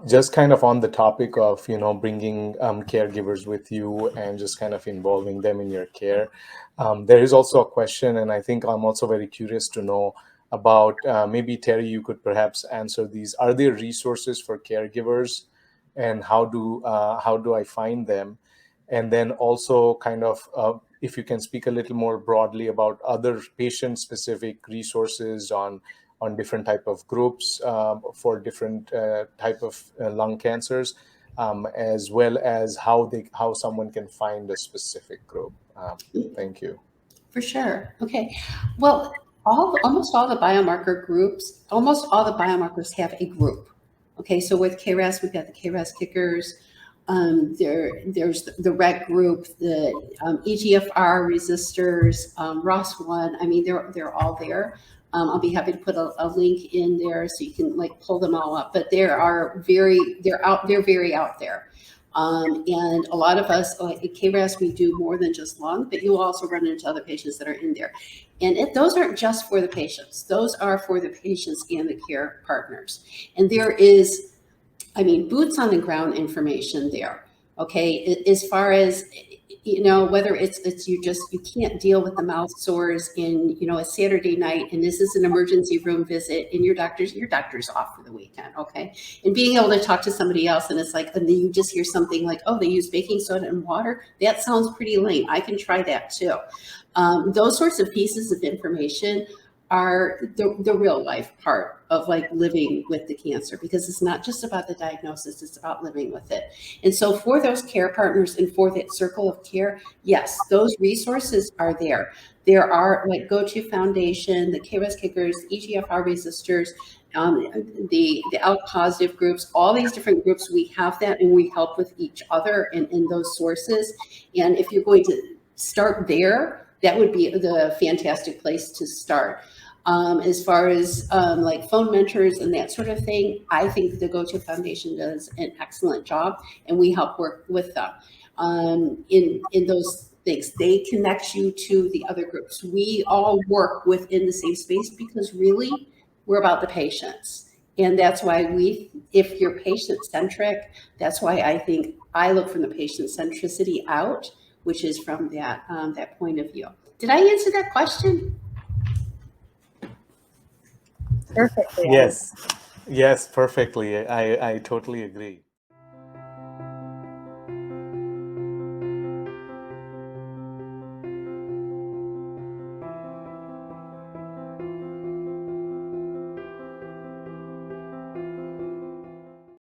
Just kind of on the topic of, bringing caregivers with you and just kind of involving them in your care. There is also a question, and I think I'm also very curious to know about, maybe Terri, you could perhaps answer these. Are there resources for caregivers, and how do I find them? And then also kind of, if you can speak a little more broadly about other patient-specific resources on different type of groups for different type of lung cancers, as well as how someone can find a specific group. Thank you. For sure. Okay. Well, almost all the biomarker groups, almost all the biomarkers have a group. Okay, so with KRAS, we've got the KRAS kickers. There's the RET group, the EGFR resistors, ROS1. I mean, they're all there. I'll be happy to put a link in there so you can like pull them all up. But they're very out there. And a lot of us, like at KRAS, we do more than just lung, but you also run into other patients that are in there. And those aren't just for the patients. Those are for the patients and the care partners. And there is, I mean, boots on the ground information there. Okay, as far as whether it's you can't deal with the mouth sores in a Saturday night, and this is an emergency room visit, and your doctor's off for the weekend. Okay, and being able to talk to somebody else, and it's like, and then you just hear something like, oh, they use baking soda and water. That sounds pretty lame. I can try that too. Those sorts of pieces of information are the real life part of like living with the cancer, because it's not just about the diagnosis, it's about living with it. And so for those care partners and for that circle of care, yes, those resources are there. There are like Go-To Foundation, the KRAS kickers, EGFR resistors, the ALK positive groups, all these different groups, we have that, and we help with each other in those sources. And if you're going to start there, that would be the fantastic place to start. As far as like phone mentors and that sort of thing, I think the Go-To Foundation does an excellent job, and we help work with them in those things. They connect you to the other groups. We all work within the same space because really we're about the patients. And that's why if you're patient-centric, that's why I think I look from the patient centricity out, which is from that point of view. Did I answer that question? Perfectly. Yes, perfectly. I totally agree.